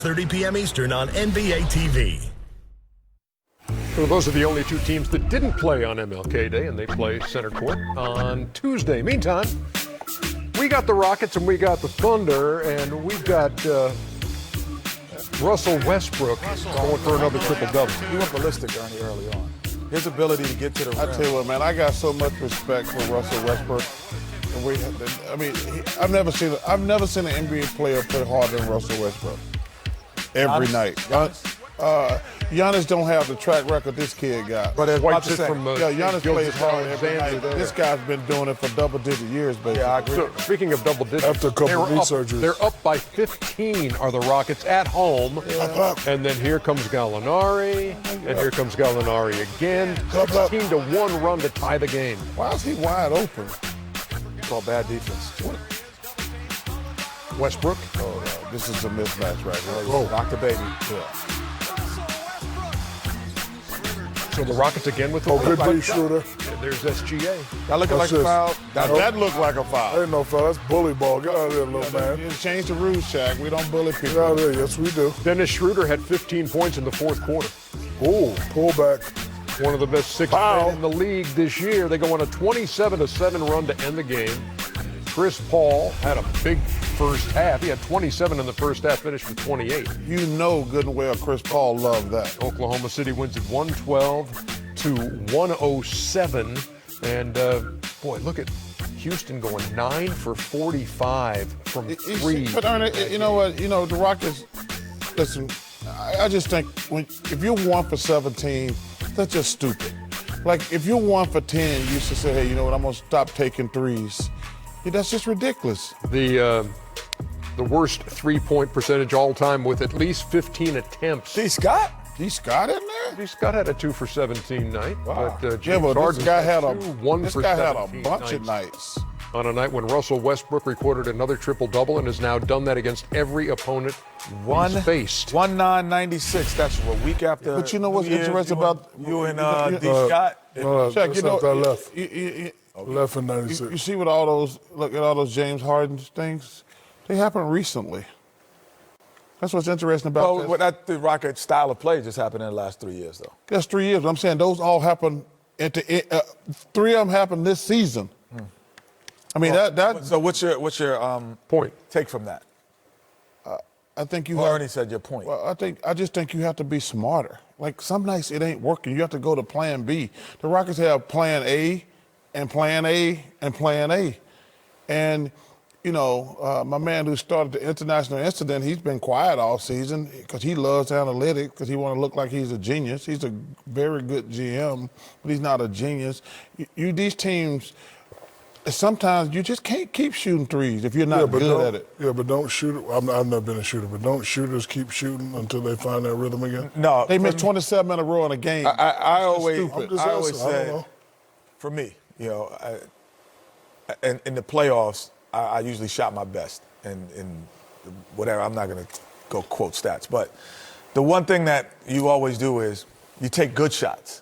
30 p.m. Eastern on NBA TV. So those are the only two teams that didn't play on MLK Day, and they play center court on Tuesday. Meantime, we got the Rockets and we got the Thunder, and we've got Russell Westbrook going for another triple-double. He went ballistic early on. His ability to get to the rim. I tell you what, man, I got so much respect for Russell Westbrook. I've never seen an NBA player play harder than Russell Westbrook. Every night. Giannis don't have the track record this kid got. But as White sits from Giannis plays hard every night. This guy's been doing it for double-digit years, basically. Yeah, I agree. So, speaking of double digits, after a couple of knee surgeries, they're up by 15 are the Rockets at home. Yeah. And then here comes Gallinari, and here comes Gallinari again. 16-1 run to tie the game. Why is he wide open? It's all bad defense. Westbrook. Oh, no, this is a mismatch right here. Oh, rock the baby. Yeah. So the Rockets again with the good D shooter. There's SGA. That looking like a foul. That looked like a foul. Ain't no foul. That's bully ball. Get out of there, little man. You change the rules, Shaq. We don't bully people. Get out of there. Yes, we do. Dennis Schroeder had 15 points in the fourth quarter. Ooh, pull back. One of the best six men in the league this year. They go on a 27-7 run to end the game. Chris Paul had a big first half. He had 27 in the first half, finished with 28. You know good and well Chris Paul loved that. Oklahoma City wins at 112-107. And, boy, look at Houston going 9 for 45 from three. But, you know what? You know, the Rockets, listen, I just think if you're 1 for 17, that's just stupid. Like, if you're 1 for 10, you should say, hey, you know what, I'm going to stop taking threes. Yeah, that's just ridiculous. The worst three-point percentage all time with at least 15 attempts. D. Scott D. Scott in there? D. Scott had a 2 for 17 night. Wow. But, Yeah, but Harden this guy had a 1 for bunch 17 of nights. On a night when Russell Westbrook recorded another triple-double and has now done that against every opponent he's faced. 1-9-96. That's a week after. But you know what's New interesting Year's, about you and D. Scott? Shaq, you know, I left. Left in 96. You see what all those James Harden things, they happened recently. That's what's interesting about this. That the Rocket style of play just happened in the last 3 years, though. That's 3 years. But I'm saying those all happened. 3 of them happened this season. I mean that. So what's your point take from that? I think you. Well, Ernie said your point. Well, I just think you have to be smarter. Like some nights it ain't working. You have to go to Plan B. The Rockets have Plan A, and Plan A, and Plan A, and you know my man who started the international incident, he's been quiet all season because he loves analytics because he want to look like he's a genius. He's a very good GM, but he's not a genius. These teams. Sometimes you just can't keep shooting threes if you're not good at it. Yeah, but don't shoot it. I've never been a shooter, but don't shooters keep shooting until they find their rhythm again? No. They missed 27 in a row in a game. I always say, for me, you know, in the playoffs, I usually shot my best. In whatever, I'm not going to go quote stats. But the one thing that you always do is you take good shots.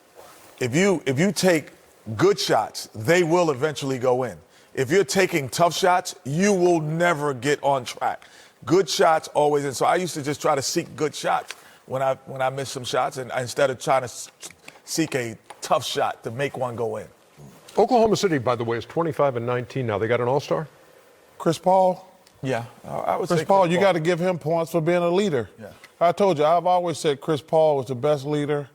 If you take good shots, they will eventually go in. If you're taking tough shots, you will never get on track. Good shots always in. So I used to just try to seek good shots when I missed some shots, and instead of trying to seek a tough shot to make one go in. Oklahoma City, by the way, is 25-19 now. They got an all-star? Chris Paul? Yeah, I would say Chris Paul, you got to give him points for being a leader. Yeah. I told you, I've always said Chris Paul was the best leader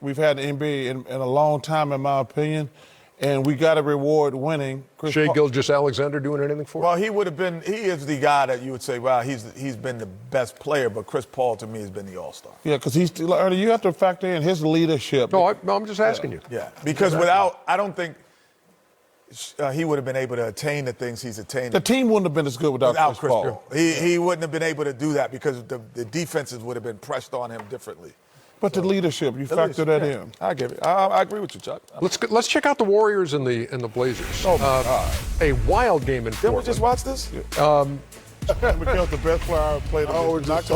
we've had in the NBA in a long time, in my opinion, and we got to reward winning. Shai Gilgeous-Alexander doing anything for Well, he is the guy that you would say, wow, he's been the best player, but Chris Paul, to me, has been the all-star. Yeah, because Ernie, you have to factor in his leadership. No, I'm just asking you. Yeah, because I don't think he would have been able to attain the things he's attained. The team wouldn't have been as good without Chris Paul. He wouldn't have been able to do that because the defenses would have been pressed on him differently. But the leadership, you factor that in. I get it. I agree with you, Chuck. Let's check out the Warriors and the Blazers. A wild game in Portland. Didn't we just watch this? Because the best player I played. I always just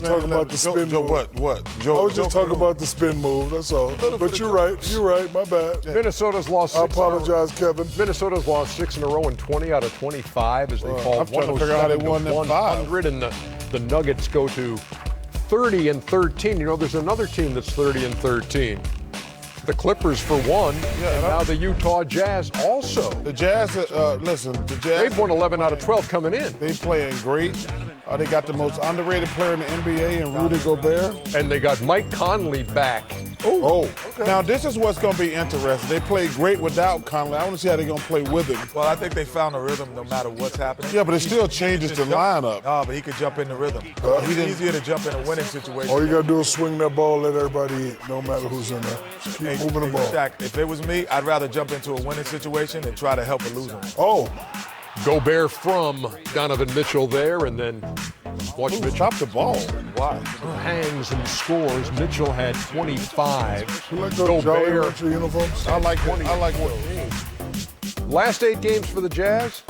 talk about the spin move. What? I was just talking about the spin move, that's all. But you're right, my bad. Minnesota's lost 6 I apologize, Kevin. Minnesota's lost 6 in a row and 20 out of 25 as they fall I'm trying to figure out how they won that 100 in the the Nuggets go to 30-13. You know, there's another team that's 30-13. The Clippers for one, and now the Utah Jazz also. The Jazz, listen, the Jazz. They've won 11 out of 12 coming in. They playing great. They got the most underrated player in the NBA in Rudy Gobert. And they got Mike Conley back. Oh. Okay. Now, this is what's going to be interesting. They played great without Conley. I want to see how they're going to play with him. Well, I think they found a rhythm no matter what's happening. Yeah, but it still changes the lineup. No, but he could jump in the rhythm. It's easier to jump in a winning situation. All you got to do is swing that ball, let everybody eat, no matter who's in there. Just keep moving the ball. Shaq, if it was me, I'd rather jump into a winning situation than try to help a loser. Oh. Gobert from Donovan Mitchell there, and then watch Mitchell. Stop the ball. Why? Hangs and scores. Mitchell had 25. You like those Jolly Rancher uniforms? I like those. Last 8 games for the Jazz,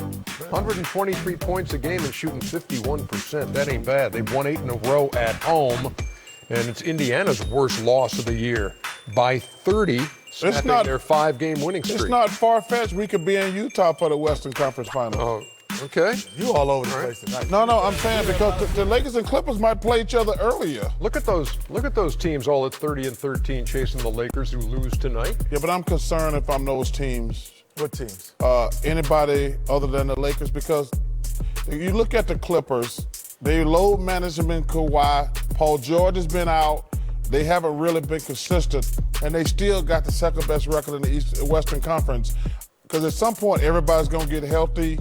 123 points a game and shooting 51%. That ain't bad. They've won 8 in a row at home, and it's Indiana's worst loss of the year by 30. Snapping their 5-game winning streak. It's not far-fetched. We could be in Utah for the Western Conference Finals. Oh, okay. You all over the place tonight. No, I'm saying because the Lakers and Clippers might play each other earlier. Look at those teams all at 30-13 chasing the Lakers who lose tonight. Yeah, but I'm concerned if I'm those teams. What teams? Anybody other than the Lakers, because you look at the Clippers, they load management Kawhi. Paul George has been out. They haven't really been consistent, and they still got the second best record in the Western Conference. Because at some point, everybody's going to get healthy,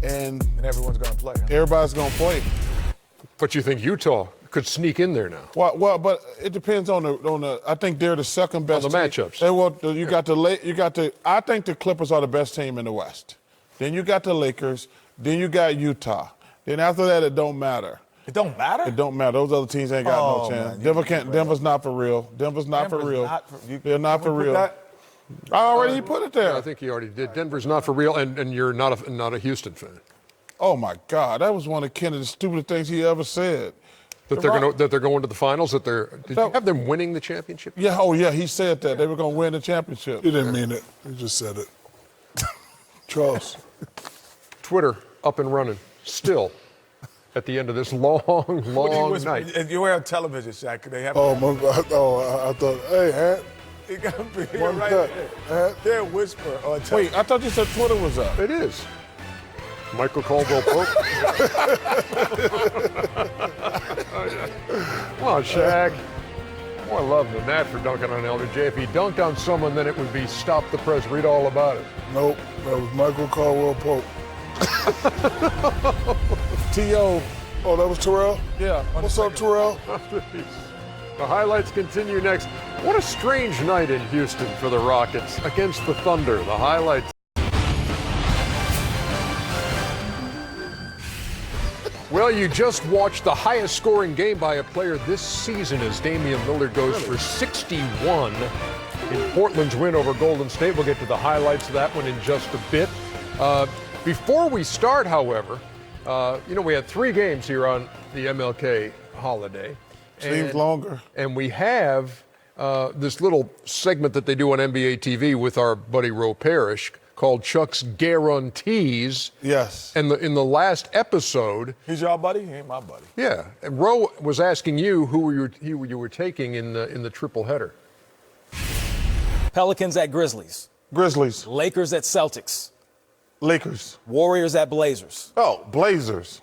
and everyone's going to play. Huh? Everybody's going to play. But you think Utah could sneak in there now? Well, but it depends on the. I think they're the second best. On the matchups. I think the Clippers are the best team in the West. Then you got the Lakers. Then you got Utah. Then after that, it don't matter. It don't matter? It don't matter. Those other teams ain't got no chance. Denver's not for real. Denver's not for real. They're not for real. I already put it there. Yeah, I think he already did. Denver's not for real, and you're not a Houston fan. Oh my God, that was one of Kennedy's stupidest things he ever said. That they're going to the finals. Did you have them winning the championship? Yeah. Oh yeah, he said that they were going to win the championship. He didn't mean it. He just said it. Charles. Twitter up and running still. At the end of this long night. You're on television, Shaq. They have. I thought, hey, Hat. You got to be One right cut. there. They're whisper. Wait, I thought you said Twitter was up. It is. Michael Caldwell-Pope. Come on, Shaq. More love than that for dunking on LBJ. If he dunked on someone, then it would be stop the press, read all about it. Nope, that was Michael Caldwell-Pope. T.O. Oh, that was Terrell? Yeah. What's up, Terrell? The highlights continue next. What a strange night in Houston for the Rockets against the Thunder. The highlights. Well, you just watched the highest scoring game by a player this season as Damian Lillard goes for 61 in Portland's win over Golden State. We'll get to the highlights of that one in just a bit. Before we start, however, we had 3 games here on the MLK holiday. Seems longer. And we have this little segment that they do on NBA TV with our buddy Ro Parrish called Chuck's Guarantees. Yes. And in the last episode, he's your buddy. He ain't my buddy. Yeah. And Ro was asking you who you were taking in the triple header. Pelicans at Grizzlies. Grizzlies. Lakers at Celtics. Lakers. Warriors at Blazers. Oh, Blazers.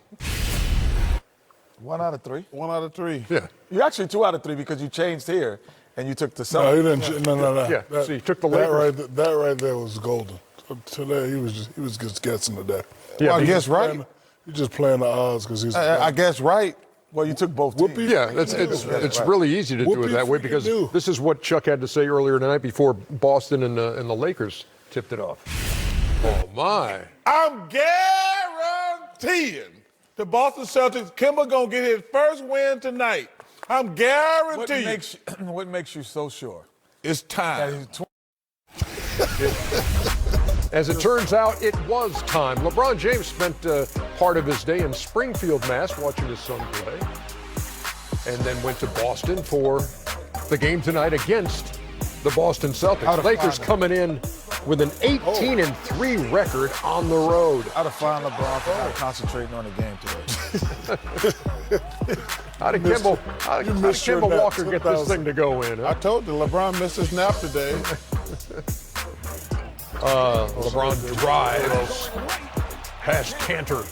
1 out of 3. 1 out of 3. Yeah. You're actually 2 out of 3 because you changed here and you took the Celtics. No, he didn't. No. Yeah. So you took the Lakers. That right there was golden. Today he was just guessing today. Yeah, well, I guess right. He's just playing the odds because he's. I guess right. Well, you took both teams. Yeah, it's really easy to do it that way because this is what Chuck had to say earlier tonight before Boston and the Lakers tipped it off. Oh my! I'm guaranteeing the Boston Celtics. Kemba gonna get his first win tonight. I'm guaranteeing. What makes you so sure? It's time. As it turns out, it was time. LeBron James spent part of his day in Springfield, Mass, watching his son play, and then went to Boston for the game tonight against the Boston Celtics. Lakers coming in with an 18-3 record on the road. I'd have found LeBron for not concentrating on the game today. How did missed Kemba, it. how You did missed your Kemba nap Walker get this 2000. thing to go in? I told you, LeBron missed his nap today. LeBron drives past Cantor.